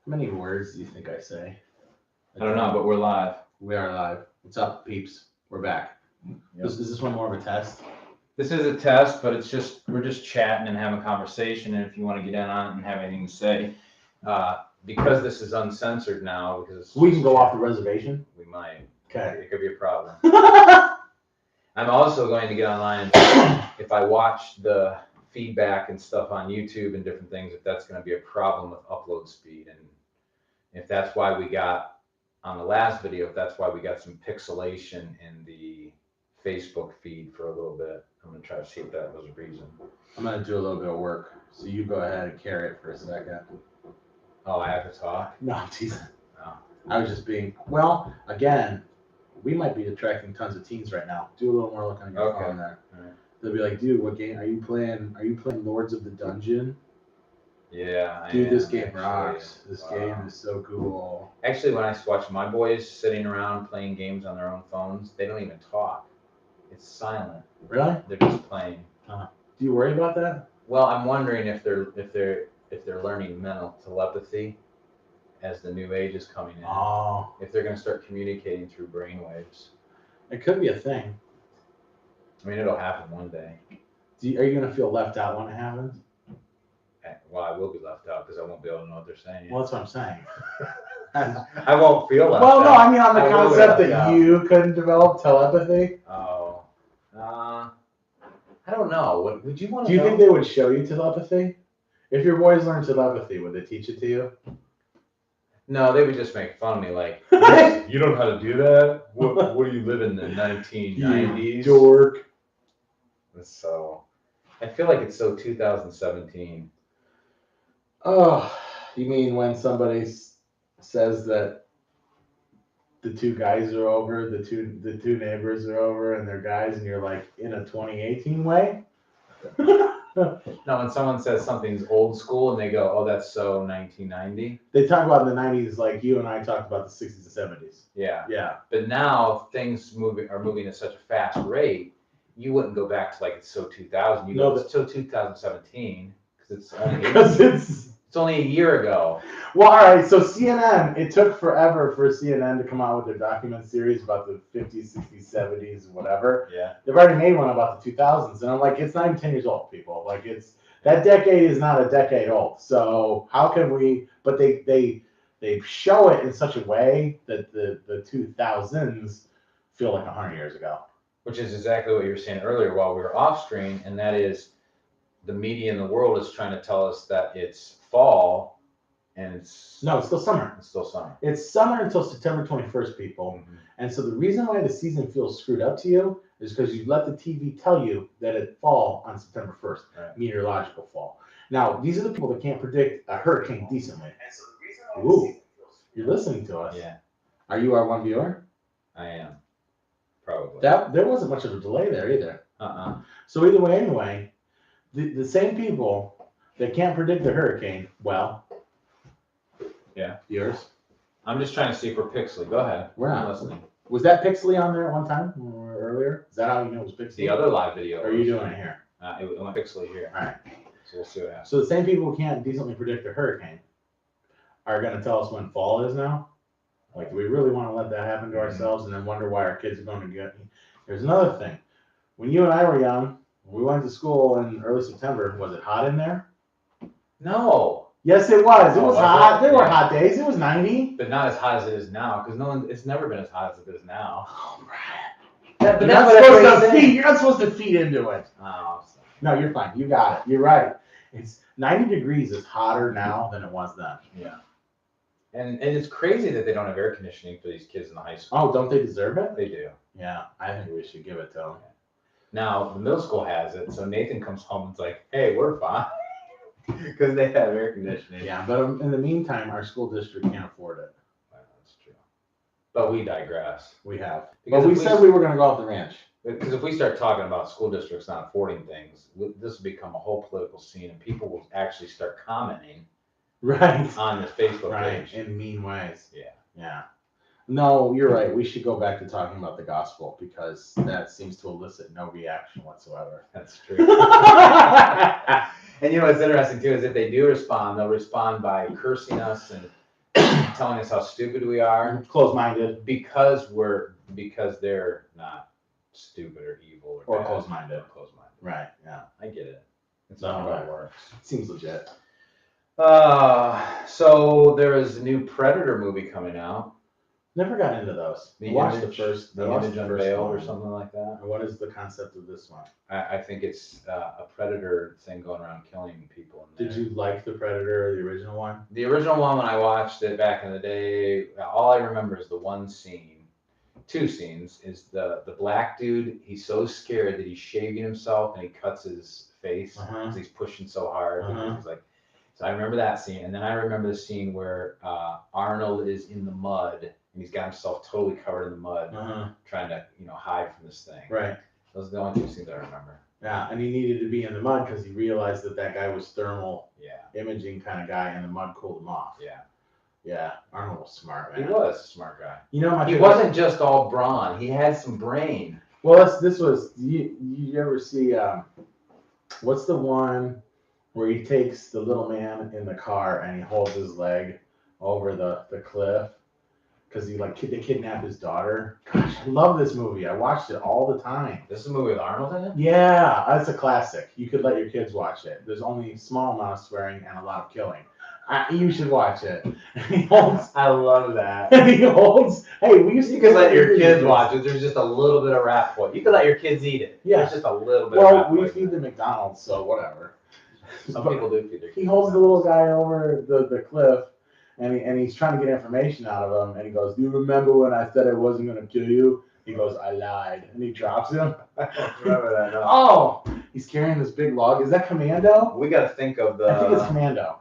How many words do you think I say? I don't know, but we're live. We are live. What's up, peeps? We're back. Yep. Is this one more of a test? This is a test, but we're just chatting and having a conversation. And if you want to get in on it and have anything to say, because this is uncensored now, because We can go off the reservation. we might. Okay. It could be a problem. I'm also going to get online if I watch the feedback and stuff on YouTube and different things, if that's going to be a problem with upload speed. And if that's why we got on the last video, if that's why we got some pixelation in the Facebook feed for a little bit, I'm going to try to see if that was a reason. I'm going to do a little bit of work. So you go ahead and carry it for a second. Oh, I have to talk? No, Jesus. Oh. I was just being, well, again, we might be attracting tons of teens right now. Do a little more look on your phone there. All right. They'll be like, dude, what game are you playing? Are you playing Lords of the Dungeon? Yeah, Dude, this actually. game rocks. This game is so cool. Actually, when I watch my boys sitting around playing games on their own phones, they don't even talk. It's silent. Really? They're just playing. Do you worry about that? Well, I'm wondering if they're learning mental telepathy as the new age is coming in. Oh, If they're going to start communicating through brainwaves. it could be a thing. I mean, it'll happen one day. Are you going to feel left out when it happens? Well, I will be left out because I won't be able to know what they're saying. Well, that's what I'm saying. I won't feel left Well, out. no, I mean on the I will be concept left that out. you couldn't develop telepathy. Oh. I don't know. Would you want to Do you know? think they would show you telepathy? If your boys learned telepathy, would they teach it to you? No, they would just make fun of me like, you don't know how to do that? What do you live in the 1990s? Dork. So, I feel like it's so 2017. Oh, you mean when somebody says that the two guys are over, the two neighbors are over, and they're guys, and you're like in a 2018 way? No, when someone says something's old school and they go, oh, that's so 1990. They talk about the 90s like you and I talked about the 60s and 70s. Yeah. Yeah. But now things are moving at such a fast rate, you wouldn't go back to like it's so 2000. You No, go, it's so 2017 Because it's only a year ago. Well, all right, so CNN, it took forever for CNN to come out with their document series about the 50s, 60s, 70s, whatever. Yeah. They've already made one about the 2000s, and I'm like, it's not even 10 years old, people. Like, that decade is not a decade old. So how can we, but they show it in such a way that the 2000s feel like 100 years ago. Which is exactly what you were saying earlier while we were off screen, and that is the media in the world is trying to tell us that it's fall, and it's No, it's still summer. It's still summer. It's summer until September 21st, people. Mm-hmm. And so the reason why the season feels screwed up to you is because you let the TV tell you that it fall on September 1st, Right. Meteorological fall. Now, these are the people that can't predict a hurricane decently. And so the reason why the Ooh, season feels you're listening to us. Yeah, Are you our one viewer? I am. Probably. There wasn't much of a delay there either. So either way, anyway, the same people that can't predict the hurricane, well, Yeah. yours. I'm just trying to see if we're pixely. Go ahead. We're I'm not. listening. Was that Pixely on there at one time or earlier? Is that how you know it was Pixely? The other live video. Or are you doing it here? It went pixely here. All right. So we'll see what happens. So the same people who can't decently predict a hurricane are going to tell us when fall is now. Like, do we really want to let that happen to ourselves and then wonder why our kids are going to get? There's another thing. When you and I were young, we went to school in early September. Was it hot in there? No, Yes, it was. It Oh, was was hot. it? There were Yeah. hot days. It was 90. but not as hot as it is now, because it's never been as hot as it is now. Oh, right. But You're that's not what supposed everybody's to saying. feed. You're not supposed to feed into it. Oh, so- No, you're fine. You got it. You're right. It's 90 degrees is hotter now than it was then. yeah. And it's crazy that they don't have air conditioning for these kids in the high school. Oh, don't they deserve it? They do. Yeah, I think we should give it to them. Now, the middle school has it, so Nathan comes home and is like, hey, we're fine. Because they have air conditioning. Yeah, but in the meantime, our school district can't afford it. Well, that's true. But we digress. We have. Because But we if we- said we were going to go off the ranch. Because if we start talking about school districts not affording things, this will become a whole political scene, and people will actually start commenting Right. on the Facebook Right. page. In mean ways. Yeah. Yeah. No, you're right. We should go back to talking about the gospel because that seems to elicit no reaction whatsoever. That's true. And you know what's interesting too is if they do respond, they'll respond by cursing us and telling us how stupid we are Close-minded because they're not stupid or evil or bad. close-minded. Close-minded. Right. Yeah. I get it. It's No, not how it works. Seems legit. So there is a new Predator movie coming out. Never got into those. The Watched Image, the first. the watched Image the first Unveiled or one. something like that. What is the concept of this one? I think it's a Predator thing going around killing people. In there. Did you like the Predator or the original one? The original one, when I watched it back in the day, all I remember is the one scene, two scenes, is the black dude, he's so scared that he's shaving himself and he cuts his face because he's pushing so hard. He's like, so I remember that scene. And then I remember the scene where Arnold is in the mud and he's got himself totally covered in the mud, trying to, hide from this thing. Right. Those are the only two scenes I remember. Yeah, and he needed to be in the mud because he realized that guy was thermal Yeah. imaging kind of guy, and the mud cooled him off. Yeah. Yeah, Arnold was smart, man. He was a smart guy. You know, he wasn't just all brawn. He had some brain. Well, this was. You ever see? What's the one where he takes the little man in the car and he holds his leg over the cliff because they kidnap his daughter? Gosh, I love this movie. I watched it all the time. This is a movie with Arnold in it? Yeah, that's a classic. You could let your kids watch it. There's only a small amount of swearing and a lot of killing. You should watch it. I love that. He holds. Hey, we used to. You could let your kids watch it. There's just a little bit of rat poison. You could let your kids eat it. Yeah. There's just a little bit. Well, of rat we poison. feed the McDonald's, so whatever. Some people do feed their kids. He holds the little guy over the cliff, and he's trying to get information out of him. And he goes, "Do you remember when I said I wasn't going to kill you?" He goes, "I lied," and he drops him. I don't remember that. No. Oh, he's carrying this big log. Is that Commando? We got to think of the. I think it's Commando.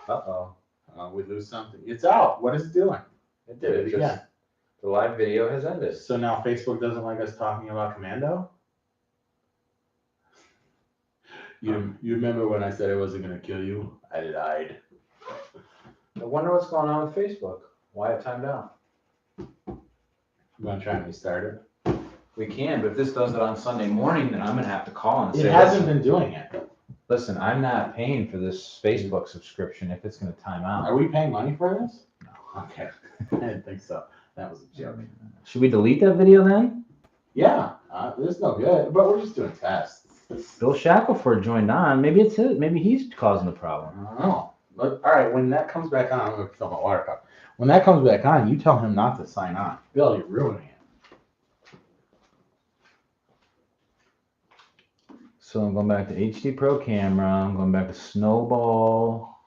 Uh-oh. We lose something. It's out. What is it doing? It did it again. just. The live video has ended. So now Facebook doesn't like us talking about Commando? You remember when I said I wasn't going to kill you? I lied. I wonder what's going on with Facebook. Why it timed out? You want to try and restart it? We can, but if this does it on Sunday morning, then I'm going to have to call and say, It hasn't been doing it. Listen, I'm not paying for this Facebook subscription if it's going to time out. Are we paying money for this? No. Okay. I didn't think so. That was a joke. Should we delete that video then? Yeah. This is no good. But we're just doing tests. Bill Shackelford joined on. Maybe it's his. Maybe he's causing the problem. I don't know. But, all right, when that comes back on, I'm going to fill my water cup. When that comes back on, you tell him not to sign on. Bill, you're ruining it. So I'm going back to HD Pro camera. I'm going back to Snowball,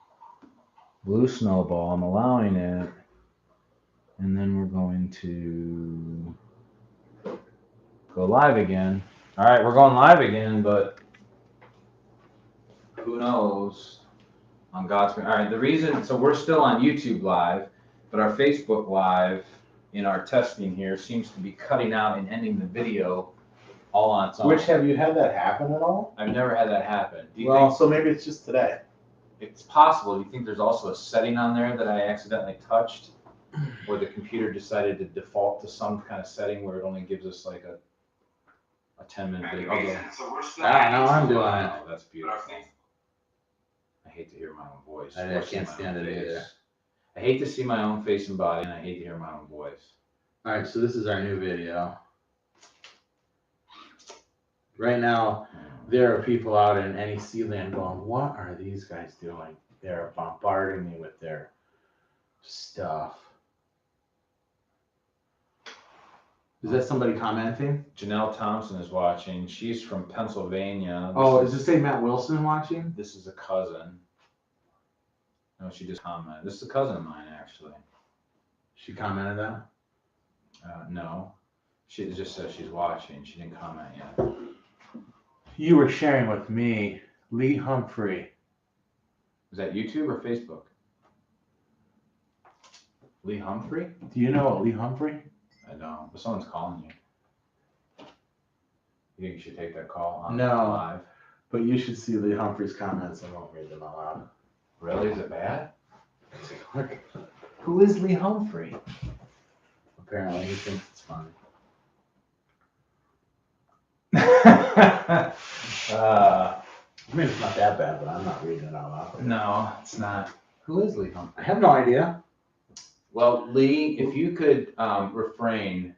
Blue Snowball. I'm allowing it. And then we're going to go live again. All right, we're going live again, but who knows on God's green. All right, the reason, so we're still on YouTube live, but our Facebook live in our testing here seems to be cutting out and ending the video all on its own. Which, have you had that happen at all? I've never had that happen. Do you Well, think so maybe it's just today. it's possible? Do you think there's also a setting on there that I accidentally touched where the computer decided to default to some kind of setting where it only gives us like a 10-minute video? I know I'm doing it. Oh, that's beautiful. I hate to hear my own voice. I or see can't my stand own it face. either. I hate to see my own face and body, and I hate to hear my own voice. All right, so this is our new video. Right now, there are people out in NEC land going, what are these guys doing? They're bombarding me with their stuff. Is that somebody commenting? Janelle Thompson is watching. She's from Pennsylvania. Oh, does it say Matt Wilson watching? This is a cousin. No, she just commented. This is a cousin of mine, actually. She commented that? No. She just says she's watching. She didn't comment yet. You were sharing with me, Lee Humphrey. Is that YouTube or Facebook? Lee Humphrey? Do you know Lee Humphrey? I don't. But someone's calling you. You think you should take that call on No. live? But you should see Lee Humphrey's comments. I won't read them out loud. Really? Is it bad? Look. Who is Lee Humphrey? Apparently, he thinks it's funny. uh, I mean, it's not that bad, but I'm not reading it out loud. no, it's not. Who is Lee Humphrey? I have no idea. Well, Lee, if you could refrain.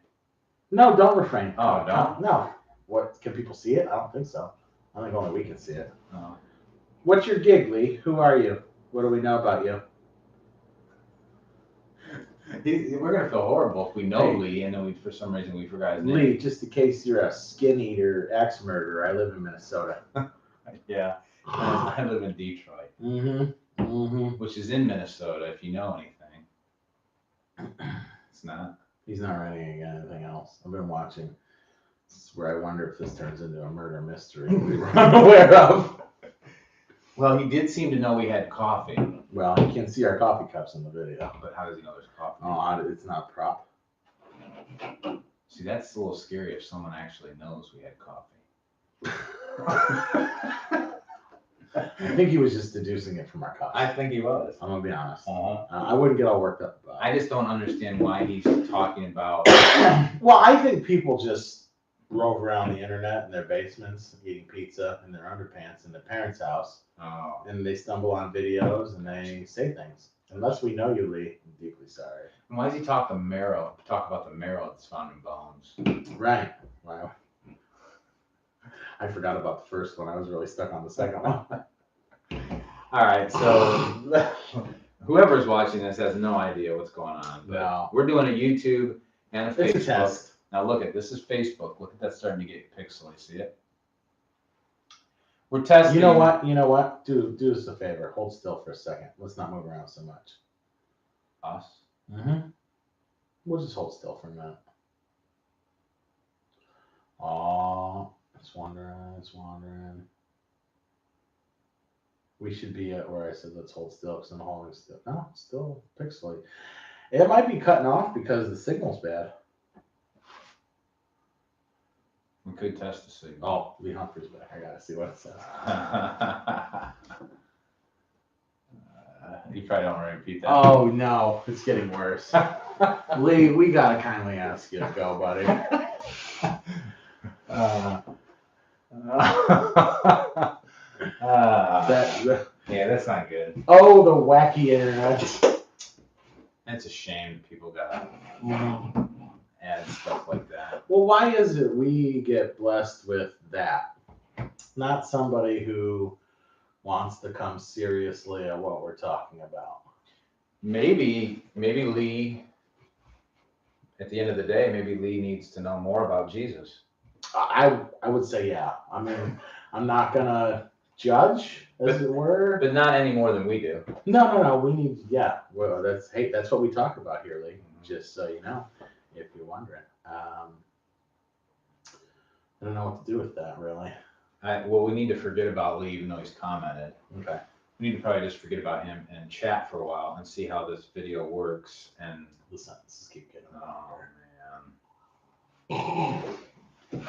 No, don't refrain. Oh, don't? No. What, can people see it? I don't think so. I think only we can see it. Oh. What's your gig, Lee? Who are you? What do we know about you? We're gonna feel horrible if we know Hey. Lee and then for some reason we forgot his name. Lee, just in case you're a skin eater, axe murderer, I live in Minnesota. Yeah. I live in Detroit, which is in Minnesota. If you know anything, it's not. He's not writing anything else. I've been watching. This is where I wonder if this turns into a murder mystery we were unaware of. Well, he did seem to know we had coffee. Well, you can see our coffee cups in the video. But how does he know there's coffee? Oh, it's not a prop. See, that's a little scary if someone actually knows we had coffee. I think he was just deducing it from our cups. I think he was. I'm gonna be honest. Uh-huh. I wouldn't get all worked up about it. I just don't understand why he's talking about. Well, I think people just rove around the internet in their basements, eating pizza in their underpants in their parents' house, Oh. and they stumble on videos and they say things. Unless we know you, Lee, I'm deeply sorry. And why does he talk about the marrow that's found in bones? Right. Wow. I forgot about the first one. I was really stuck on the second one. All right, so whoever's watching this has no idea what's going on. But No. we're doing a YouTube and a Facebook. It's a test. Now look at this is Facebook. Look at that starting to get pixely. See it? We're testing. You know what? Do us a favor. Hold still for a second. Let's not move around so much. Us. Mm-hmm. We'll just hold still for a minute. Oh, it's wandering. We should be at where I said let's hold still because I'm holding still. No, it's still pixely. It might be cutting off because the signal's bad. We could test the signal. Oh, Lee Humphrey's back. I gotta see what it says. You probably don't want to repeat that. Oh no, it's getting worse. Lee, we gotta kindly ask you to go, buddy. Yeah, that's not good. Oh, the wacky internet. It's a shame people gotta add stuff like that. Well, why is it we get blessed with that? Not somebody who wants to come seriously at what we're talking about. Maybe Lee, at the end of the day, maybe Lee needs to know more about Jesus. I would say yeah. I mean, I'm not gonna judge, as it were. But not any more than we do. No. We need Well, that's what we talk about here, Lee. Just so you know, if you're wondering. I don't know what to do with that, really. Well, we need to forget about Lee, even though he's commented. Okay. We need to probably just forget about him and chat for a while and see how this video works. And The sentences keep getting oh longer. man,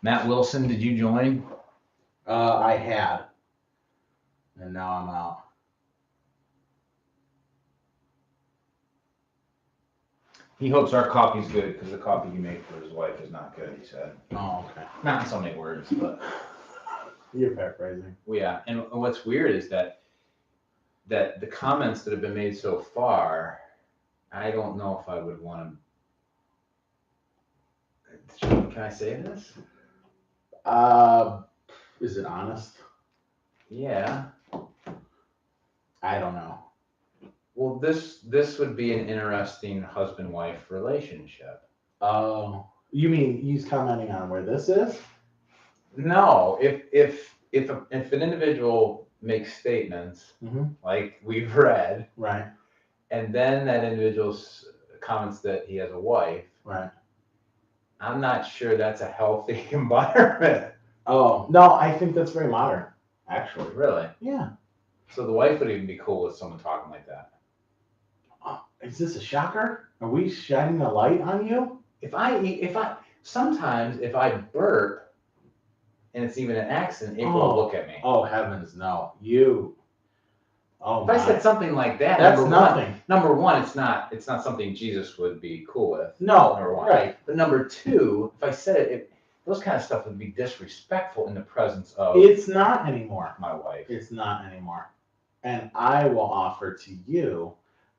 Matt Wilson, did you join? I had, and now I'm out. He hopes our coffee's good because the coffee he made for his wife is not good. He said, Oh, okay. not in so many words, but You're paraphrasing. well, yeah. And what's weird is that the comments that have been made so far, I don't know if I would want to. Can I say this? Is it honest? Yeah. I don't know. Well, this would be an interesting husband-wife relationship. Oh, you mean he's commenting on where this is? No, if an individual makes statements like we've read, Right. and then that individual comments that he has a wife, Right. I'm not sure that's a healthy environment. Oh, no, I think that's very modern, actually. Really? Yeah. So the wife would even be cool with someone talking like that. Is this a shocker? Are we shining a light on you? Sometimes if I burp and it's even an accident, April will look at me. Oh, heavens, no. You. Oh, If I said something like that, that's nothing. Number one, it's not something Jesus would be cool with. No, Number one. right. But number two, if I said it, those kind of stuff would be disrespectful in the presence of It's not anymore. my wife. It's not anymore. And I will offer to you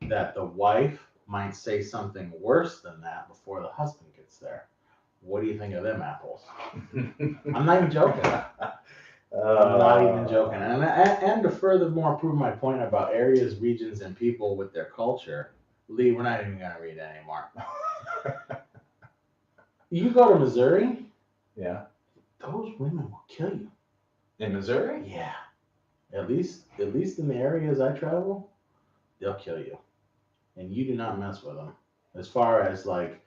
that the wife might say something worse than that before the husband gets there. What do you think of them apples? I'm not even joking. I'm not even joking. And to furthermore prove my point about areas, regions, and people with their culture, Lee, we're not even going to read it anymore. You go to Missouri, Yeah. those women will kill you. In Missouri? Yeah. At least in the areas I travel, they'll kill you. And you do not mess with them. As far as like,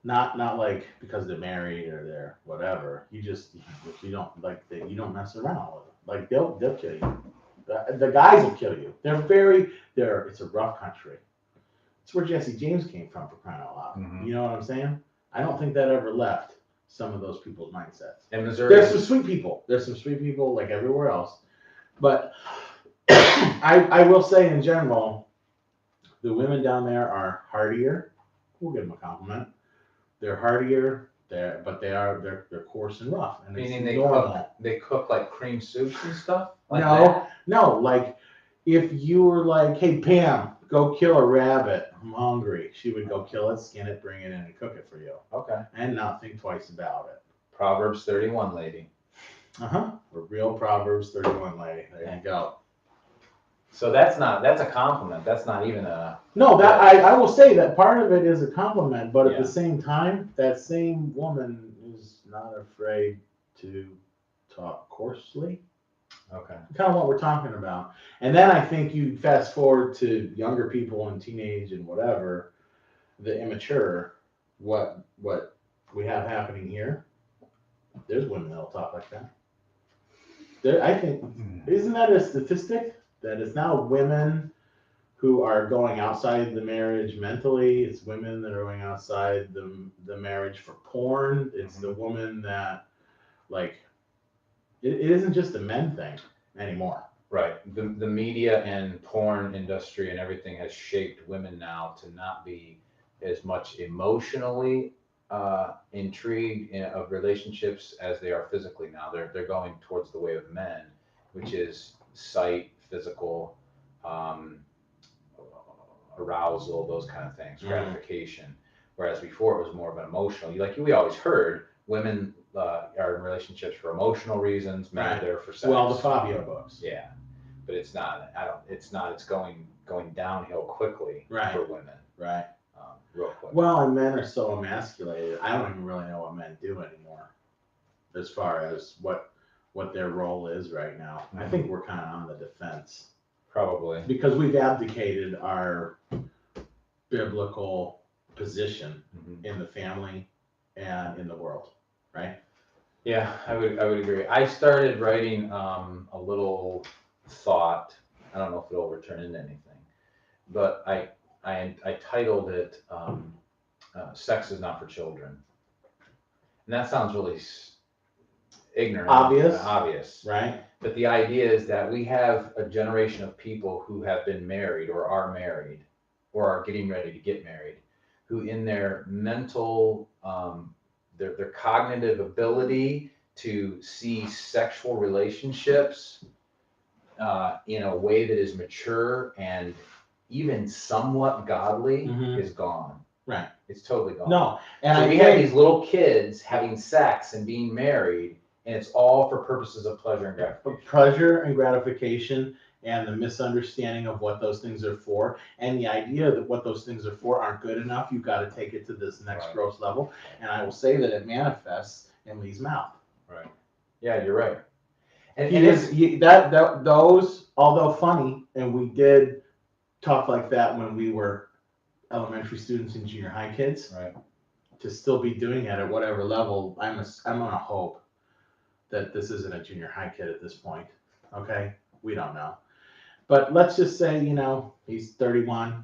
not like because they're married or they're whatever. You don't mess around with them. Like they'll kill you. The guys will kill you. It's a rough country. It's where Jesse James came from, for crying out loud. Mhm. You know what I'm saying? I don't think that ever left some of those people's mindsets. In Missouri, There's some sweet people. There's some sweet people like everywhere else. But I will say in general, the women down there are hardier. We'll give them a compliment. They're hardier, they're coarse and rough. And it's meaning normal. they cook like cream soups and stuff? Like No, like if you were like, hey Pam, go kill a rabbit, I'm hungry, she would go kill it, skin it, bring it in and cook it for you. Okay. And not think twice about it. Proverbs 31 lady. A real Proverbs 31 lady. There you go. So that's a compliment. That's not even a. No, that I will say that part of it is a compliment, but at Yeah. the same time, that same woman is not afraid to talk coarsely. Okay. Kind of what we're talking about. And then I think you fast forward to younger people and teenage and whatever, the immature, what we have happening here. There's women that'll talk like that. I think, isn't that a statistic? That it's now women who are going outside the marriage mentally. It's women that are going outside the marriage for porn. It's the woman that, like, it isn't just a men thing anymore. Right. The media and porn industry and everything has shaped women now to not be as much emotionally intrigued of relationships as they are physically now. They're going towards the way of men, which is sight, physical, arousal, those kind of things, gratification. Whereas before it was more of an emotional. We always heard women are in relationships for emotional reasons, men are there for sex. Well, the Fabio books. Yeah, but it's not. It's not. It's going downhill quickly for women. Right. Real quick. Well, and men are so emasculated. I don't even really know what men do anymore, as far as what their role is right now. I think we're kind of on the defense. Probably. Because we've abdicated our biblical position in the family and in the world, right? Yeah, I would agree. I started writing a little thought. I don't know if it'll return into anything, but I titled it "Sex is Not for Children," and that sounds really ignorant, obvious, right? But the idea is that we have a generation of people who have been married or are married or are getting ready to get married, who in their mental, their cognitive ability to see sexual relationships in a way that is mature and even somewhat godly is gone. Right. It's totally gone. No. And so we have these little kids having sex and being married, and it's all for purposes of pleasure and gratification. Pleasure and gratification, and the misunderstanding of what those things are for, and the idea that what those things are for aren't good enough. You've got to take it to this next gross level. And I will say that it manifests in Lee's mouth. Right. Yeah, you're right. And those, although funny, and we did talk like that when we were elementary students and junior high kids. Right. To still be doing it at whatever level, I'm gonna hope that this isn't a junior high kid at this point. Okay, we don't know, but let's just say he's 31,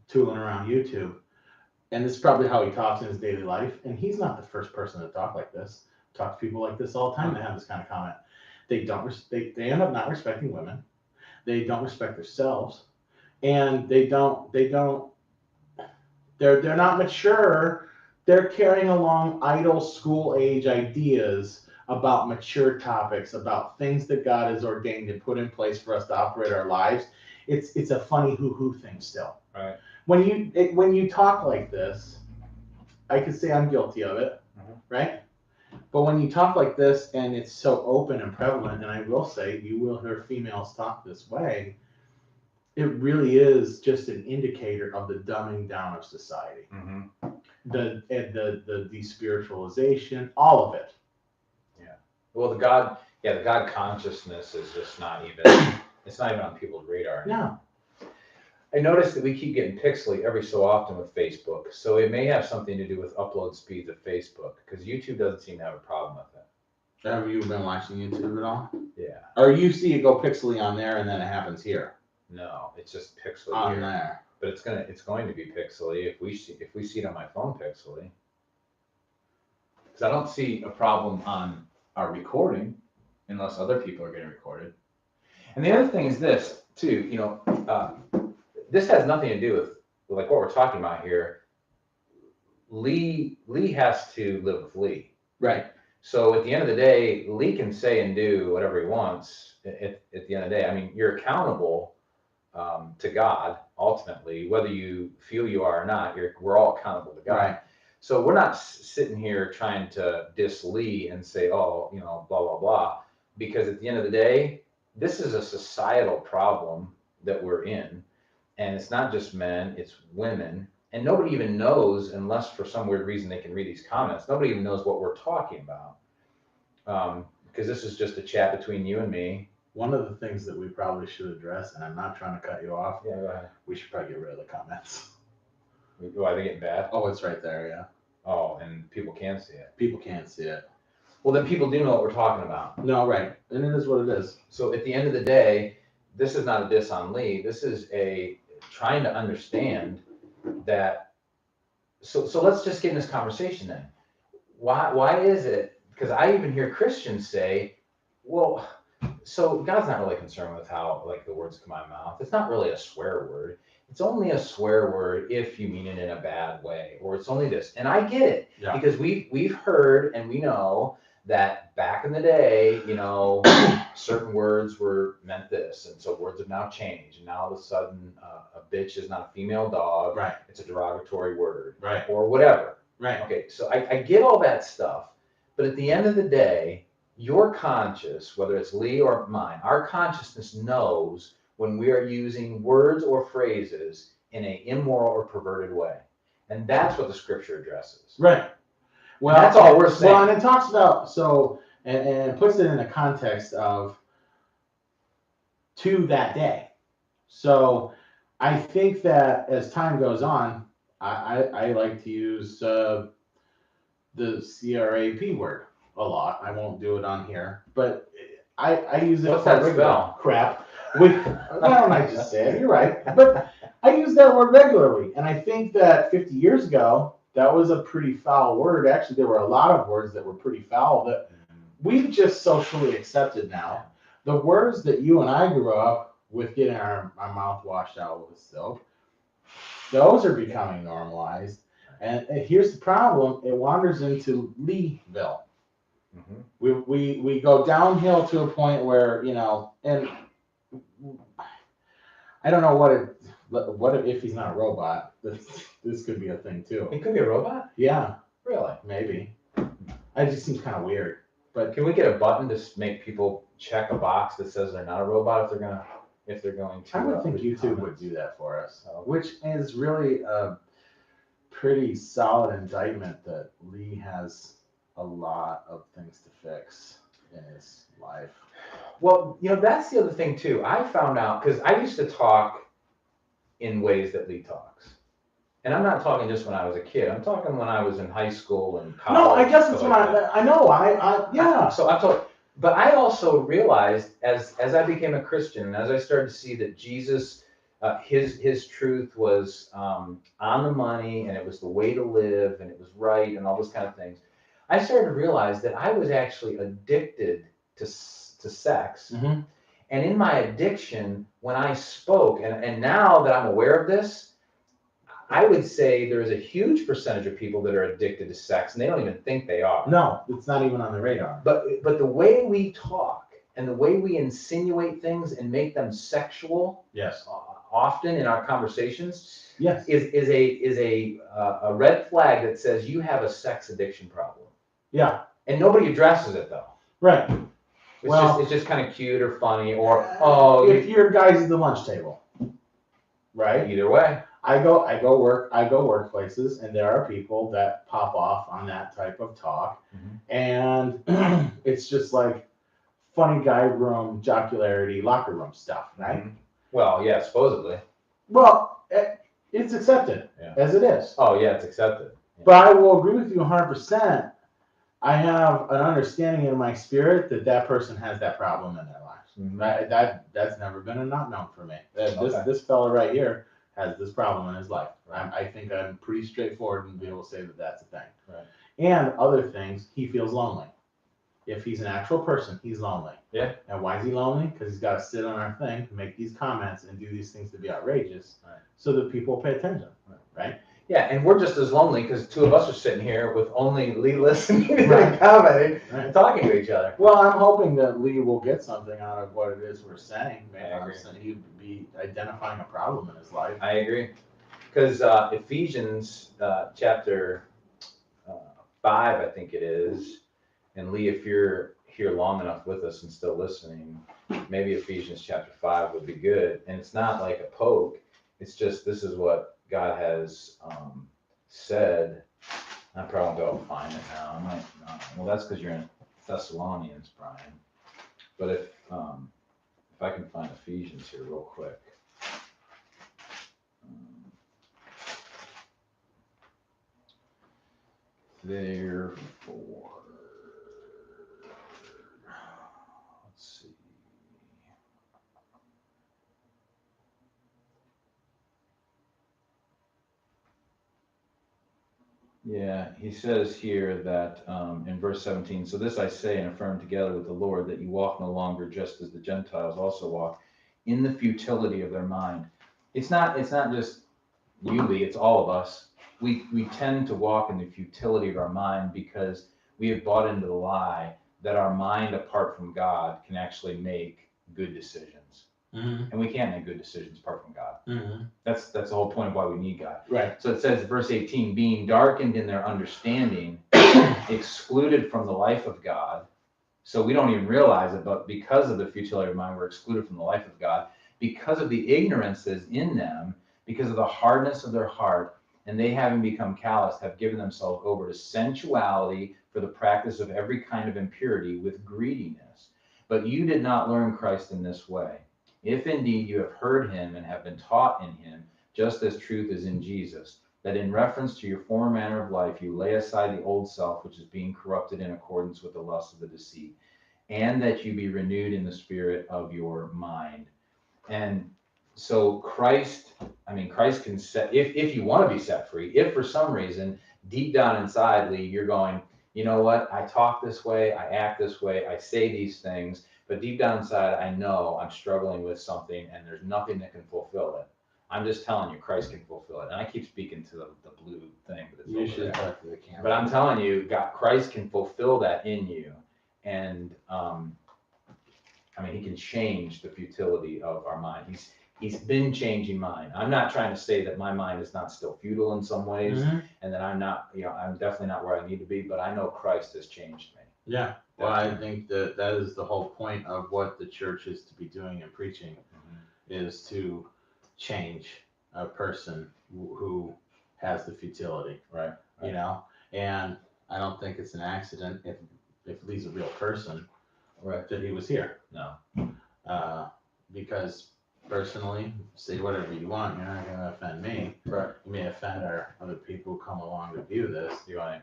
tooling around YouTube, and this is probably how he talks in his daily life. And he's not the first person to talk like this. Talk to people like this all the time that have this kind of comment. They don't. They end up not respecting women. They don't respect themselves, and they're not mature. They're carrying along idle school age ideas about mature topics, about things that God has ordained and put in place for us to operate our lives. it's a funny hoo-hoo thing still. Right. When you talk like this, I could say I'm guilty of it, right? But when you talk like this and it's so open and prevalent, and I will say you will hear females talk this way, it really is just an indicator of the dumbing down of society. The despiritualization, all of it. Yeah. Well, the God consciousness is just not even, it's not even on people's radar. No. I noticed that we keep getting pixely every so often with Facebook, so it may have something to do with upload speeds of Facebook, because YouTube doesn't seem to have a problem with it. Have you been watching YouTube at all? Yeah. Or you see it go pixely on there and then it happens here? No, it's just pixely On here. there. But it's going to be pixely if we see it on my phone pixely. Because I don't see a problem on our recording unless other people are getting recorded. And the other thing is this too, this has nothing to do with like what we're talking about here. Lee has to live with Lee. Right. So at the end of the day, Lee can say and do whatever he wants at the end of the day. I mean, you're accountable to God ultimately, whether you feel you are or not. We're all accountable to God. Right. So we're not sitting here trying to diss Lee and say, oh, blah, blah, blah. Because at the end of the day, this is a societal problem that we're in. And it's not just men, it's women. And nobody even knows, unless for some weird reason they can read these comments, nobody even knows what we're talking about. Because this is just a chat between you and me. One of the things that we probably should address, and I'm not trying to cut you off, Yeah, go ahead. we should probably get rid of the comments. Why they getting bad? Oh, it's right there, yeah. Oh, and people can see it. People can't see it. Well, then people do know what we're talking about. No, right. And it is what it is. So at the end of the day, this is not a diss on Lee. This is a trying to understand that. So let's just get in this conversation then. Why is it? Because I even hear Christians say, well, so God's not really concerned with how like the words come out of my mouth. It's not really a swear word. It's only a swear word if you mean it in a bad way, or it's only this. And I get it, because we've heard and we know that back in the day, certain words were meant this, and so words have now changed. And now all of a sudden, a bitch is not a female dog. Right. It's a derogatory word. Right. Or whatever. Right. Okay, so I get all that stuff, but at the end of the day, your conscience, whether it's Lee or mine, our consciousness knows when we are using words or phrases in an immoral or perverted way. And that's what the scripture addresses. Right. Well, that's all we're saying. Well, and it talks about, and it puts it in the context of to that day. So I think that as time goes on, I like to use the CRAP word a lot. I won't do it on here, but I use it. What's that spell? Crap. Why don't I just say it? You're right. But I use that word regularly. And I think that 50 years ago, that was a pretty foul word. Actually, there were a lot of words that were pretty foul that we've just socially accepted now. The words that you and I grew up with getting our mouth washed out with soap, those are becoming normalized. And here's the problem. It wanders into Leeville. Mm-hmm. We go downhill to a point where, and I don't know what if he's not a robot. This could be a thing too. It could be a robot? Yeah. Really? Maybe. It just seems kind of weird. But can we get a button to make people check a box that says they're not a robot if they're going to? I would think YouTube would do that for us, which is really a pretty solid indictment that Lee has a lot of things to fix in his life. Well, that's the other thing too. I found out, because I used to talk in ways that Lee talks. And I'm not talking just when I was a kid. I'm talking when I was in high school and college. No, I guess that's what I know. Yeah. So I'm talking, but I also realized as I became a Christian, and as I started to see that Jesus, his truth was on the money, and it was the way to live, and it was right, and all those kind of things. I started to realize that I was actually addicted to sex. Mm-hmm. And in my addiction, when I spoke, and now that I'm aware of this, I would say there is a huge percentage of people that are addicted to sex, and they don't even think they are. No, it's not even on the radar. But the way we talk and the way we insinuate things and make them sexual Yes. often in our conversations Yes. is a red flag that says you have a sex addiction problem. Yeah. And nobody addresses it though. Right. It's just kind of cute or funny or if your guy's at the lunch table, right? Either way. I go workplaces, and there are people that pop off on that type of talk, and it's just like funny guy room jocularity, locker room stuff, right? Well, yeah, supposedly. Well, it's accepted as it is. Oh yeah, it's accepted. Yeah. But I will agree with you 100%. I have an understanding in my spirit that person has that problem in their lives. Right? That's never been a not known for me. This fella right here has this problem in his life. I think I'm pretty straightforward and be able to say that that's a thing. Right. And other things, he feels lonely. If he's an actual person, he's lonely. Yeah. And why is he lonely? Because he's got to sit on our thing, make these comments, and do these things to be outrageous, so that people pay attention. Right? Yeah, and we're just as lonely because two of us are sitting here with only Lee listening and commenting and talking to each other. Well, I'm hoping that Lee will get something out of what it is we're saying. He'd be identifying a problem in his life. I agree. Because Ephesians chapter 5, I think it is, and Lee, if you're here long enough with us and still listening, maybe Ephesians chapter 5 would be good. And it's not like a poke. It's just, this is what God has said. I probably won't go find it now. I might not. Well, that's because you're in Thessalonians, Brian. But if I can find Ephesians here real quick. Therefore, let's see. Yeah, he says here that in verse 17, so this I say and affirm together with the Lord, that you walk no longer just as the Gentiles also walk, in the futility of their mind. It's not just you, Lee, it's all of us. We tend to walk in the futility of our mind because we have bought into the lie that our mind apart from God can actually make good decisions. And we can't make good decisions apart from God. That's the whole point of why we need God. Right. So it says, verse 18, being darkened in their understanding, excluded from the life of God. So we don't even realize it, but because of the futility of mind, we're excluded from the life of God, because of the ignorance that is in them, because of the hardness of their heart, and they, having become calloused, have given themselves over to sensuality for the practice of every kind of impurity with greediness. But you did not learn Christ in this way. If indeed you have heard him and have been taught in him, just as truth is in Jesus, that in reference to your former manner of life, you lay aside the old self, which is being corrupted in accordance with the lust of the deceit, and that you be renewed in the spirit of your mind. And so Christ can set, if you want to be set free, if for some reason, deep down inside, Lee, you're going, you know what, I talk this way, I act this way, I say these things, but deep down inside, I know I'm struggling with something and there's nothing that can fulfill it. I'm just telling you, Christ can fulfill it. And I keep speaking to the blue thing, but it's you should talk to the camera. But I'm telling you, God, Christ can fulfill that in you. And he can change the futility of our mind. He's been changing mine. I'm not trying to say that my mind is not still futile in some ways, and that I'm not, I'm definitely not where I need to be, but I know Christ has changed me. Yeah. Well, I think that is the whole point of what the church is to be doing and preaching, is to change a person who has the futility. Right. And I don't think it's an accident if Lee's a real person, right, that he was here. No. Because personally, say whatever you want, you're not going to offend me. Right. You may offend our other people who come along to view this. You're right.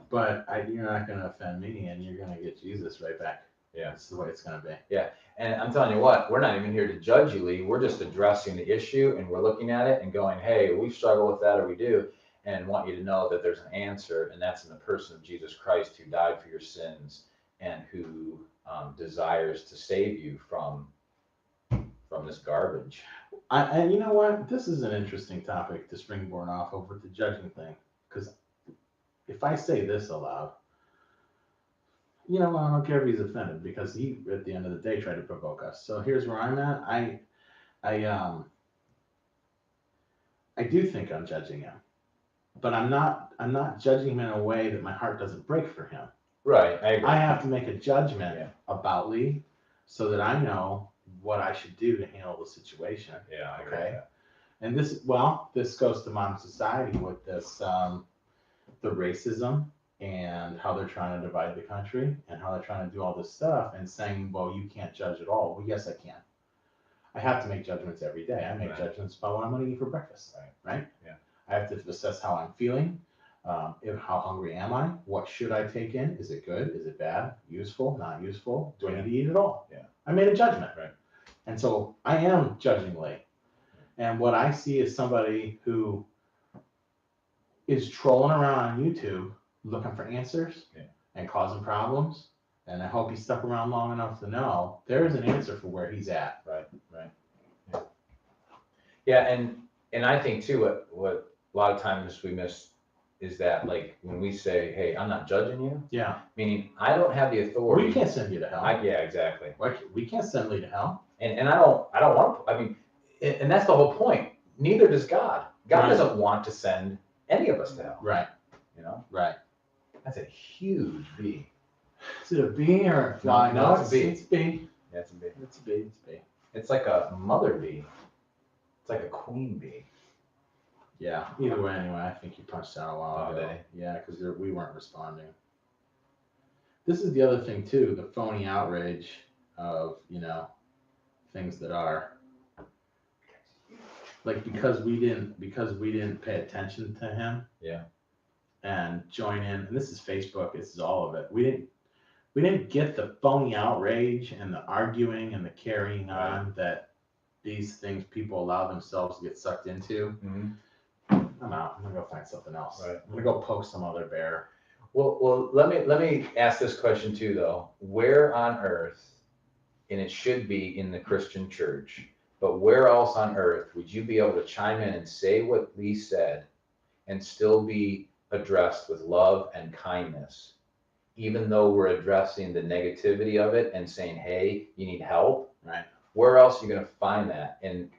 But you're not going to offend me, and you're going to get Jesus right back. Yeah. That's the way it's going to be. Yeah. And I'm telling you what, we're not even here to judge you, Lee. We're just addressing the issue, and we're looking at it and going, hey, we struggle with that, or we do, and want you to know that there's an answer, and that's in the person of Jesus Christ, who died for your sins and who desires to save you from this garbage. And you know what? This is an interesting topic to springboard off over the judging thing. Because if I say this aloud, you know, I don't care if he's offended because he, at the end of the day, tried to provoke us. So here's where I'm at. I do think I'm judging him, but I'm not judging him in a way that my heart doesn't break for him. Right, I agree. I have to make a judgment Yeah. about Lee so that I know what I should do to handle the situation. Yeah, I agree Okay. with that. And this goes to modern society with this, the racism and how they're trying to divide the country and how they're trying to do all this stuff and saying, well, you can't judge at all. Well, yes, I can. I have to make judgments every day. I make Right. judgments about what I'm going to eat for breakfast. Right? Yeah. I have to assess how I'm feeling. How hungry am I? What should I take in? Is it good? Is it bad? Useful? Not useful? Do I need to eat it all? Yeah. I made a judgment. Right. And so I am judging Lee. And what I see is somebody who is trolling around on YouTube looking for answers and causing problems. And I hope he stuck around long enough to know there is an answer for where he's at. Right. Yeah, and I think too, what a lot of times we miss is that, like, when we say, hey, I'm not judging you, Yeah. meaning I don't have the authority. We can't send you to hell. Yeah, exactly. We can't send Lee to hell. And I don't want to, I mean, and that's the whole point. Neither does God. God Right. doesn't want to send any of us to hell. Right. You know? Right. That's a huge B. Is it a B or a fly? No, it's a B. It's B. Yeah, it's a B. It's a B. It's a B. It's like a mother bee. It's like a queen bee. Yeah. Either way, anyway, I think you punched out a while Oh, ago. did he? Yeah, because we weren't responding. This is the other thing too, the phony outrage of, you know, things that are like because we didn't pay attention to him. Yeah. And join in, and this is Facebook, this is all of it. We didn't get the phony outrage and the arguing and the carrying on that these things people allow themselves to get sucked into. Mm-hmm. I'm out. I'm gonna go find something else. Right. I'm gonna go poke some other bear. Well, let me ask this question too, though. Where on earth, and it should be in the Christian church, but where else on earth would you be able to chime in and say what Lee said and still be addressed with love and kindness, even though we're addressing the negativity of it and saying, hey, you need help? Right. Where else are you going to find that? And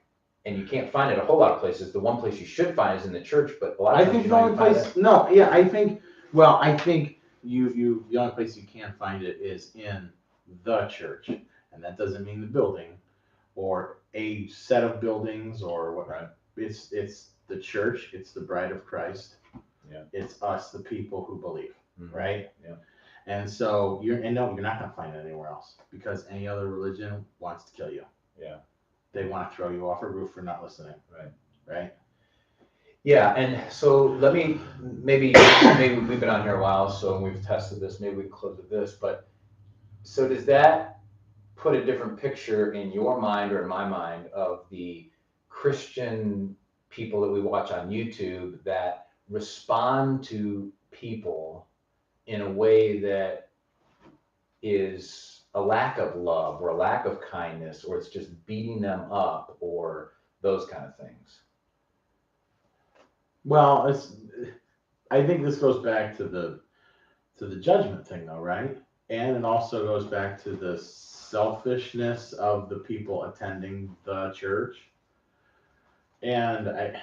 you can't find it a whole lot of places. The one place you should find is in the church, but a lot of I times think you the don't only even find place, it. no, yeah, I think the only place you can find it is in the church, and that doesn't mean the building or a set of buildings or what. Right. It's the church. It's the bride of Christ. Yeah. It's us, the people who believe, Mhm. right? Yeah. And so you're not gonna find it anywhere else because any other religion wants to kill you. Yeah. They want to throw you off a roof for not listening. Right. Right. Yeah, and so let me maybe we've been on here a while, so we've tested this. Maybe we can close with this. But so does that put a different picture in your mind or in my mind of the Christian people that we watch on YouTube that respond to people in a way that is a lack of love or a lack of kindness, or it's just beating them up or those kind of things? Well, I think this goes back to the judgment thing though, right? And it also goes back to the selfishness of the people attending the church. And I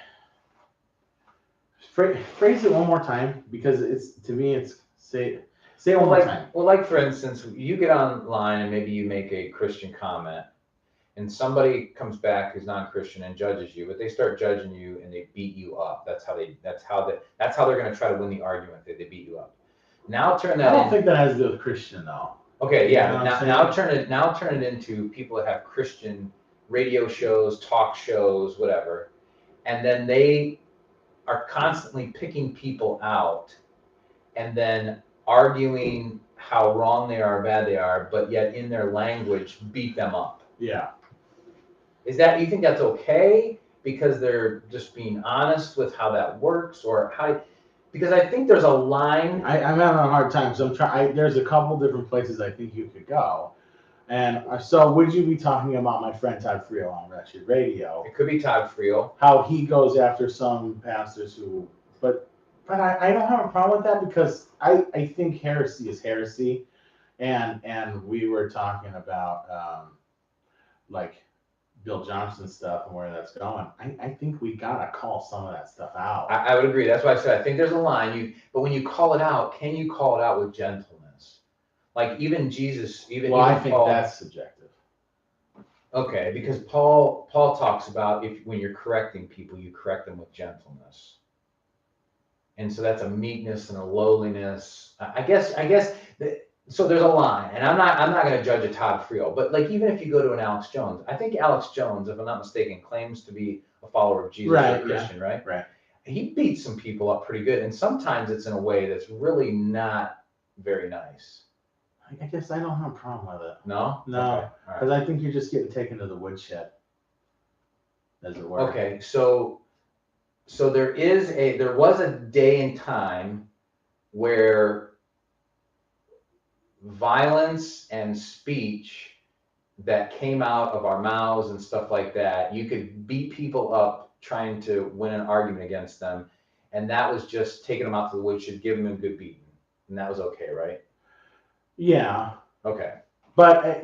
phrase it one more time because to me say it one more time. Well, like for instance, you get online and maybe you make a Christian comment, and somebody comes back who's non-Christian and judges you, but they start judging you and they beat you up. That's how they're going to try to win the argument. They beat you up. Now turn that. I don't think that has to do with Christian though. Okay, yeah. You know what I'm Now turn it into people that have Christian radio shows, talk shows, whatever, and then they are constantly picking people out, and then arguing how wrong they are, bad they are, but yet in their language beat them up. Yeah. You think that's okay because they're just being honest with how that works, or how? Because I think there's a line. I'm having a hard time. So there's a couple different places I think you could go. And so would you be talking about my friend Todd Friel on Wretched Radio? It could be Todd Friel. How he goes after some pastors but I don't have a problem with that because I think heresy is heresy. And we were talking about like Bill Johnson stuff and where that's going. I think we gotta call some of that stuff out. I would agree. That's why I said I think there's a line. But when you call it out, can you call it out with gentleness? Like even Jesus, even Well, I even think Paul. that's subjective. Okay, because Paul talks about when you're correcting people, you correct them with gentleness. And so that's a meekness and a lowliness. I guess so there's a line, and I'm not going to judge a Todd Friel, but like even if you go to an Alex Jones, I think Alex Jones, if I'm not mistaken, claims to be a follower of Jesus, Right, or a Christian, right? Right. He beats some people up pretty good, and sometimes it's in a way that's really not very nice. I guess I don't have a problem with it. No? No, Okay, all right. because I think you're just getting taken to the woodshed, as it were. Okay, so there was a day and time where violence and speech that came out of our mouths and stuff like that, you could beat people up trying to win an argument against them, and that was just taking them out to the woodshed, give them a good beating, and that was okay, right? Yeah, Okay. but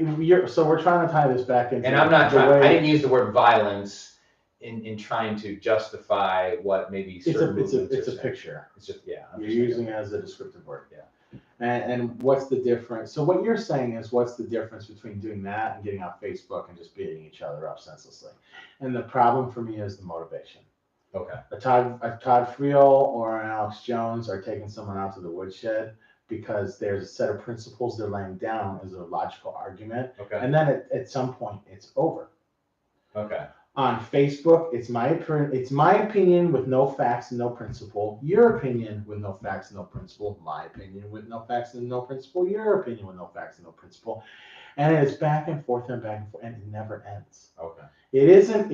so we're trying to tie this back into. And I'm not the trying. way- I didn't use the word violence in trying to justify what maybe certain It's movements a are saying. picture. It's just You're understand. using it as a descriptive word. Yeah. And what's the difference? So what you're saying is, what's the difference between doing that and getting on Facebook and just beating each other up senselessly? And the problem for me is the motivation. Okay. A Todd Friel or an Alex Jones are taking someone out to the woodshed because there's a set of principles they're laying down as a logical argument, Okay. and then at some point it's over. Okay. On Facebook, it's my opinion with no facts and no principle. Your opinion with no facts and no principle. My opinion with no facts and no principle. Your opinion with no facts and no principle. And it's back and forth and back and forth, and it never ends. Okay. It isn't.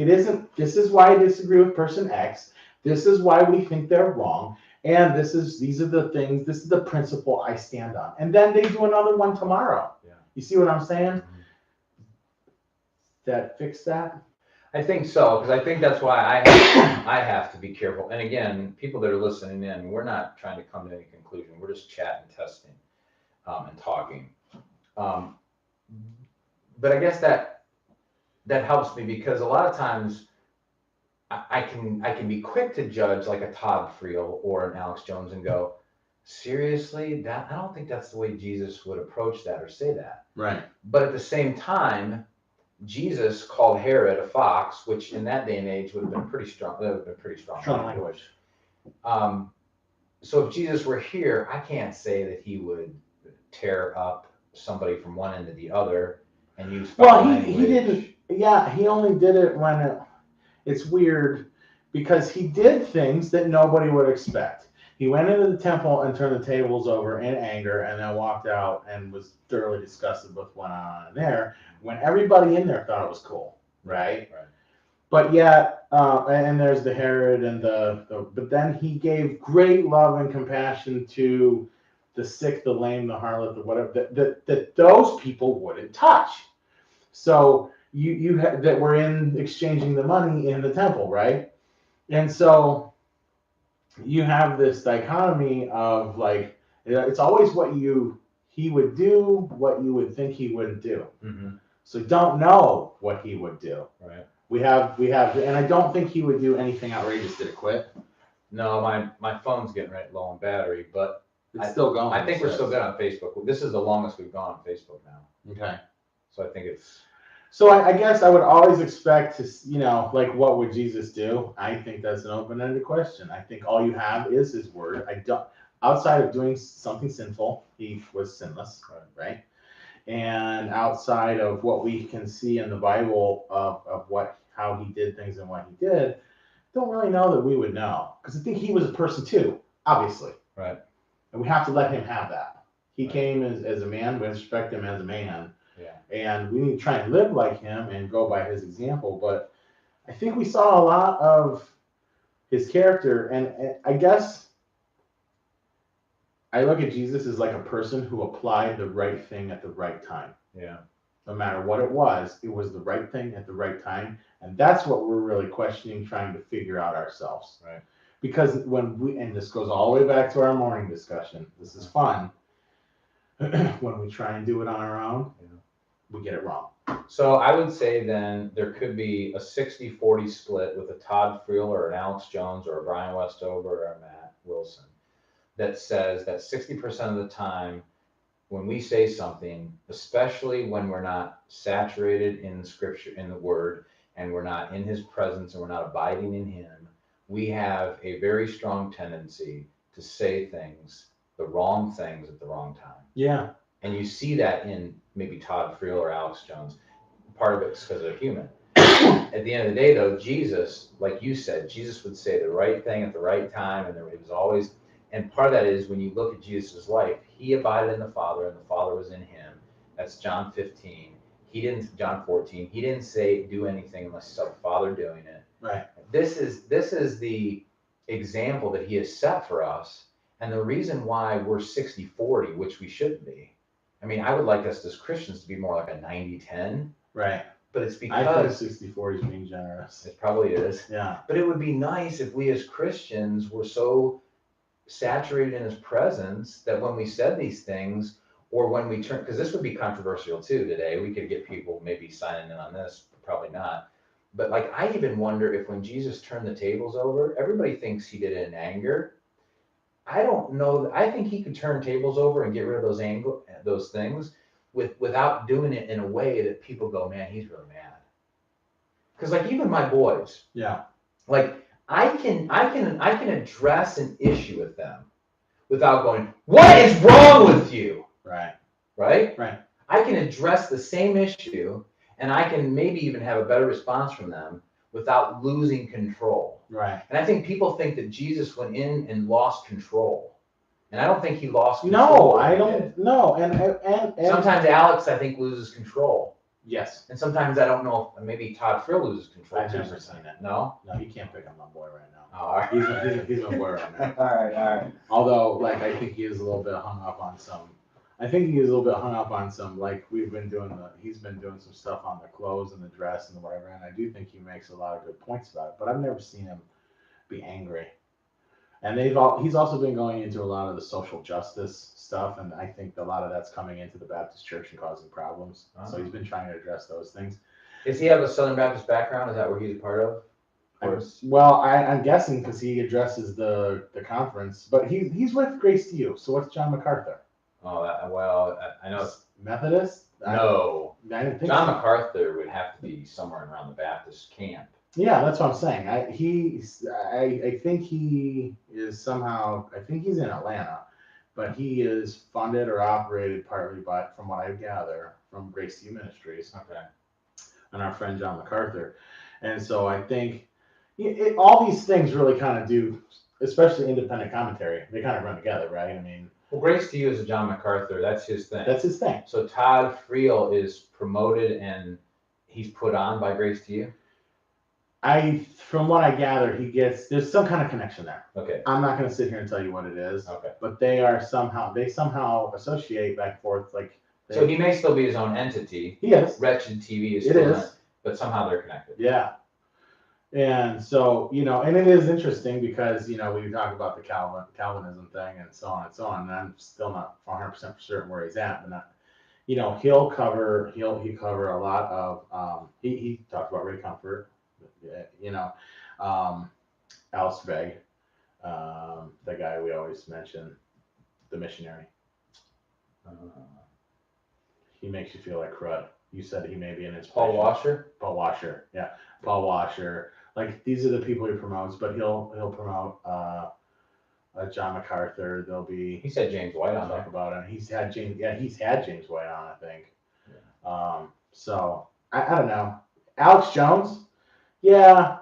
This is why I disagree with person X. This is why we think they're wrong. And these are the things. This is the principle I stand on. And then they do another one tomorrow. Yeah. You see what I'm saying? Mhm. That fix that? I think so, because I think that's why I have to be careful. And again, people that are listening in, we're not trying to come to any conclusion. We're just chatting, testing, and talking. But I guess that helps me, because a lot of times I can be quick to judge like a Todd Friel or an Alex Jones and go, seriously, I don't think that's the way Jesus would approach that or say that. Right. But at the same time, Jesus called Herod a fox, which in that day and age would have been pretty strong. That would have been pretty strong. Strong language. So if Jesus were here, I can't say that he would tear up somebody from one end to the other and use foul Well, language. he didn't. Yeah, he only did it when it's weird, because he did things that nobody would expect. He went into the temple and turned the tables over in anger, and then walked out and was thoroughly disgusted with what went on in there, when everybody in there thought it was cool, right? Right. But yet, and there's the Herod and but then he gave great love and compassion to the sick, the lame, the harlot, the whatever, that those people wouldn't touch. So that were in exchanging the money in the temple, right? And so you have this dichotomy of like, it's always what he would do, what you would think he wouldn't do. Mm-hmm. So don't know what he would do. Right. We have, and I don't think he would do anything outrageous. Did it quit? No, my phone's getting right low on battery, but It's still going. I think we're still good on Facebook. This is the longest we've gone on Facebook now. Okay. So I think it's. So I guess I would always expect to, like, what would Jesus do? I think that's an open-ended question. I think all you have is his word. Outside of doing something sinful, he was sinless, right? And outside of what we can see in the Bible of how he did things and what he did, don't really know that we would know. Because I think he was a person too, obviously. Right. And we have to let him have that. He came as a man, we respect him as a man. Yeah. And we need to try and live like him and go by his example. But I think we saw a lot of his character. And I guess I look at Jesus as like a person who applied the right thing at the right time. Yeah. No matter what it was the right thing at the right time. And that's what we're really questioning, trying to figure out ourselves. Right. Because and this goes all the way back to our morning discussion. This is fun. when we try and do it on our own, Yeah. we get it wrong. So I would say then there could be a 60-40 split with a Todd Friel or an Alex Jones or a Brian Westover or a Matt Wilson that says that 60% of the time when we say something, especially when we're not saturated in scripture, in the word, and we're not in his presence and we're not abiding in him, we have a very strong tendency to say things, the wrong things at the wrong time. Yeah. And you see that in maybe Todd Friel or Alex Jones. Part of it's because they're human. At the end of the day, though, Jesus, like you said, Jesus would say the right thing at the right time, and it was always. And part of that is when you look at Jesus' life, he abided in the Father, and the Father was in him. That's John 15. John 14. He didn't say do anything unless he saw the Father doing it. Right. This is the example that he has set for us, and the reason why we're 60-40, which we shouldn't be. I mean, I would like us as Christians to be more like a 90-10. Right. But it's I think because 60-40 is being generous. it probably is. Yeah. But it would be nice if we as Christians were so saturated in his presence that when we said these things, or when we turn, because this would be controversial too today, we could get people maybe signing in on this, but probably not. But like, I even wonder if when Jesus turned the tables over, everybody thinks he did it in anger. I don't know. I think he could turn tables over and get rid of those things without doing it in a way that people go, man, he's really mad. Because like even my boys, Yeah. like I can address an issue with them without going, what is wrong with you? Right. Right? Right. I can address the same issue and I can maybe even have a better response from them without losing control. Right. And I think people think that Jesus went in and lost control. And I don't think he lost control. No, I don't. No, and sometimes Alex, I think, loses control. Yes. And sometimes I don't know if maybe Todd Friel loses control. I've never seen it. No? No, you can't pick on my boy right now. Oh, all right. He's my boy right now. All right. Although, like, I think he is a little bit hung up on some. Like, he's been doing some stuff on the clothes and the dress and the whatever, and I do think he makes a lot of good points about it. But I've never seen him be angry. And he's also been going into a lot of the social justice stuff, and I think a lot of that's coming into the Baptist church and causing problems. Uh-huh. So he's been trying to address those things. Does he have a Southern Baptist background? Is that where he's a part of? I'm guessing because he addresses the conference, but he's with Grace to You. So what's John MacArthur? Oh, I know. Methodist? No. I didn't think John so. MacArthur would have to be somewhere around the Baptist camp. Yeah, that's what I'm saying. I think he is somehow. I think he's in Atlanta, but he is funded or operated partly by, from what I gather, from Grace to You Ministries. Okay. And our friend John MacArthur, and so I think all these things really kind of do, especially independent commentary. They kind of run together, right? I mean, well, Grace to You is a John MacArthur. That's his thing. that's his thing. So Todd Friel is promoted and he's put on by Grace to You? From what I gather, there's some kind of connection there. Okay. I'm not going to sit here and tell you what it is. Okay. But they somehow associate back and forth. Like, So he may still be his own entity. He is. Wretched TV is It still is. in it, but somehow they're connected. Yeah. And so, and it is interesting because, we talk about the Calvinism thing and so on, and I'm still not 100% for certain where he's at, but not, he'll cover a lot of, he talked about Ray Comfort, Al Sveg, the guy we always mention, the missionary. He makes you feel like crud. You said he may be an inspiration. Paul Washer? Paul Washer, yeah. Paul Washer. Like, these are the people he promotes, but he'll promote John MacArthur. There'll be. He said James White on talk there. about him. He's had James White on, I think. Yeah. So I don't know. Alex Jones, yeah,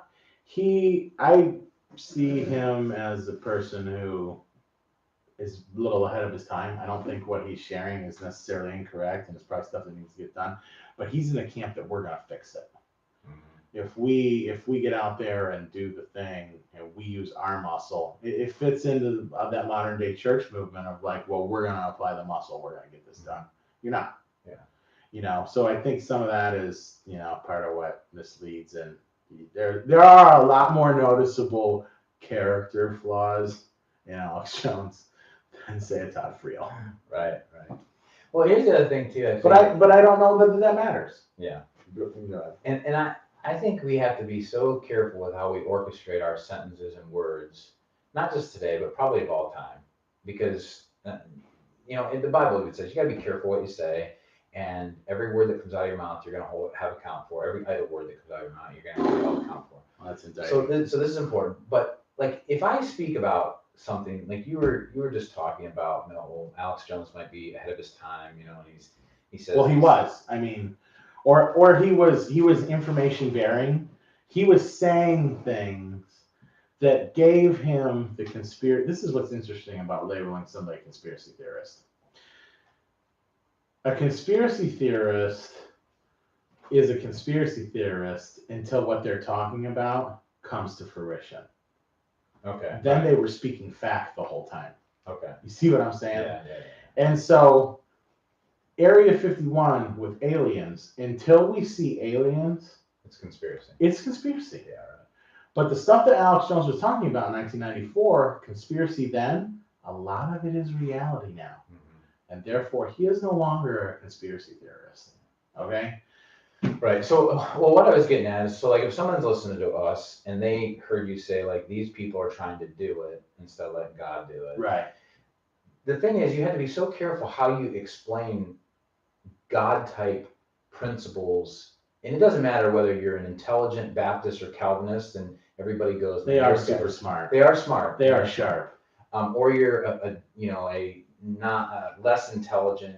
I see him as a person who is a little ahead of his time. I don't think what he's sharing is necessarily incorrect, and it's probably stuff that needs to get done. But he's in the camp that we're gonna fix it. Mm-hmm. If we get out there and do the thing and we use our muscle, it fits into that modern day church movement of like, well, we're gonna apply the muscle, we're gonna get this done. You're not. Yeah. So I think some of that is, part of what misleads, and there are a lot more noticeable character flaws in Alex Jones than say a Todd Friel. Right. Well, here's the other thing too. I think, But I don't know that matters. yeah. Go ahead. And I think we have to be so careful with how we orchestrate our sentences and words, not just today, but probably of all time. Because, in the Bible, it says you got to be careful what you say, and every word that comes out of your mouth, you're going to have account for. Every idle word that comes out of your mouth, you're going to have account for. Well, that's indicting. So this is important. But like, if I speak about something, like you were just talking about, well, Alex Jones might be ahead of his time, and he says. Well, he was. I mean, or he was information bearing. He was saying things that gave him the conspiracy. This is what's interesting about labeling somebody a conspiracy theorist. A conspiracy theorist is a conspiracy theorist until what they're talking about comes to fruition. Okay. Then they were speaking fact the whole time. Okay. You see what I'm saying? Yeah. And so, Area 51 with aliens, until we see aliens, It's conspiracy. it's conspiracy. Yeah, right. But the stuff that Alex Jones was talking about in 1994, conspiracy then, a lot of it is reality now. Mm-hmm. And therefore, he is no longer a conspiracy theorist. Okay? Right. So, well, what I was getting at is, so like if someone's listening to us and they heard you say like these people are trying to do it instead of letting God do it. Right. The thing is, you have to be so careful how you explain God type principles. And it doesn't matter whether you're an intelligent Baptist or Calvinist, and everybody goes. They are super smart. They are smart. They are sharp. Or you're a not less intelligent,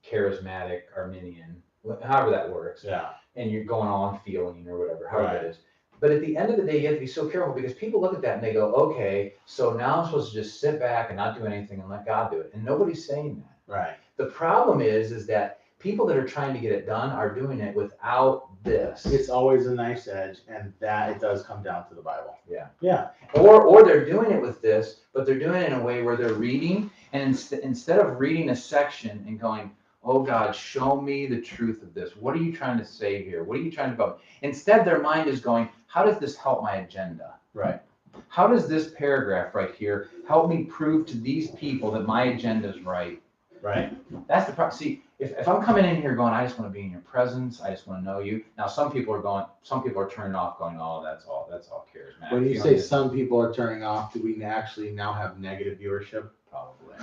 charismatic Arminian, however that works. Yeah. And you're going on feeling or whatever, however Right. it is. But at the end of the day, you have to be so careful because people look at that and they go, okay, so now I'm supposed to just sit back and not do anything and let God do it. And nobody's saying that. Right. The problem is that people that are trying to get it done are doing it without this. It's always a nice edge, and that it does come down to the Bible. Yeah. Yeah. Or they're doing it with this, but they're doing it in a way where they're reading, and instead of reading a section and going, oh God, show me the truth of this. What are you trying to say here? What are you trying to go? Instead, their mind is going, how does this help my agenda? Right. How does this paragraph right here help me prove to these people that my agenda is right? Right. That's the problem. See, if I'm coming in here going, I just want to be in your presence, I just want to know you. Now, some people are turning off going, oh, that's all charismatic. When you say some people are turning off, do we actually now have negative viewership? Probably.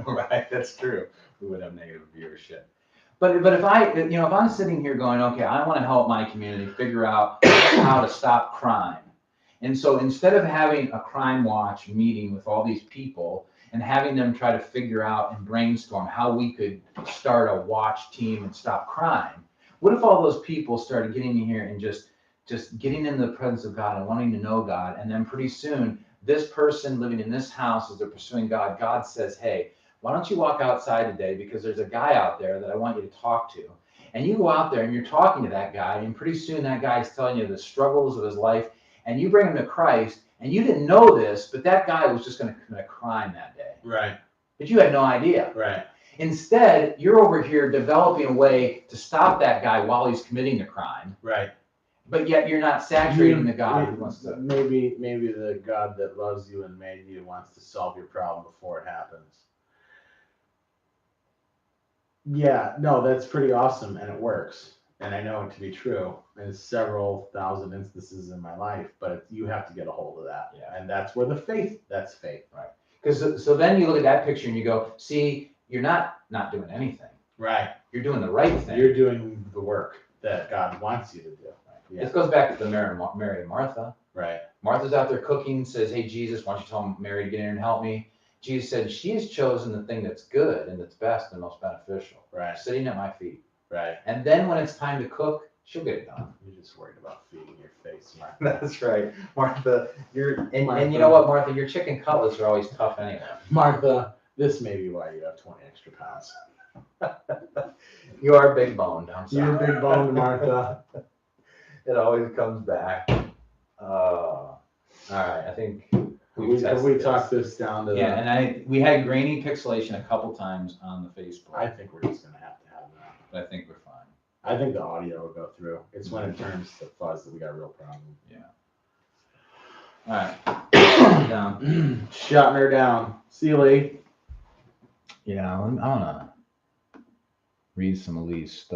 Right, that's true. We would have negative viewership. But if I'm sitting here going, okay, I want to help my community figure out how to stop crime. And so instead of having a crime watch meeting with all these people and having them try to figure out and brainstorm how we could start a watch team and stop crime, what if all those people started getting in here and just getting in the presence of God and wanting to know God, and then pretty soon this person living in this house, as they're pursuing God, God says, hey, why don't you walk outside today, because there's a guy out there that I want you to talk to. And you go out there and you're talking to that guy, and pretty soon that guy's telling you the struggles of his life, and you bring him to Christ, and you didn't know this, but that guy was just going to commit a crime that day. Right. But you had no idea. Right. Instead, you're over here developing a way to stop that guy while he's committing the crime. Right. But yet you're not saturating the God who wants to. Maybe the God that loves you and made you wants to solve your problem before it happens. Yeah, no, that's pretty awesome, and it works. And I know it to be true in several thousand instances in my life, but you have to get a hold of that. Yeah. And that's where that's faith. Right. Because so then you look at that picture and you go, see, you're not doing anything. Right. You're doing the right thing. You're doing the work that God wants you to do. Right. Yeah. This goes back to the Mary and Martha. Right. Martha's out there cooking, says, hey, Jesus, why don't you tell Mary to get in here and help me? Jesus said, she has chosen the thing that's good and that's best and most beneficial. Right. Sitting at my feet. Right. And then when it's time to cook, she'll get it done. You're just worried about feeding your face, Martha. That's right. Martha, Martha. And you know what, Martha, your chicken cutlets are always tough anyway. Martha, this may be why you have 20 extra pounds. You are big boned. I'm sorry. You're big boned, Martha. It always comes back. All right, I think Have we talked this down to Yeah, and we had grainy pixelation a couple times on the Facebook. I think we're just gonna have to have that. But I think we're fine. I think the audio will go through. It's when it turns to fuzz that we got a real problem. Yeah. All right. Down. Shutting her down. See you, Lee. Yeah, I wanna read some of Lee's stuff.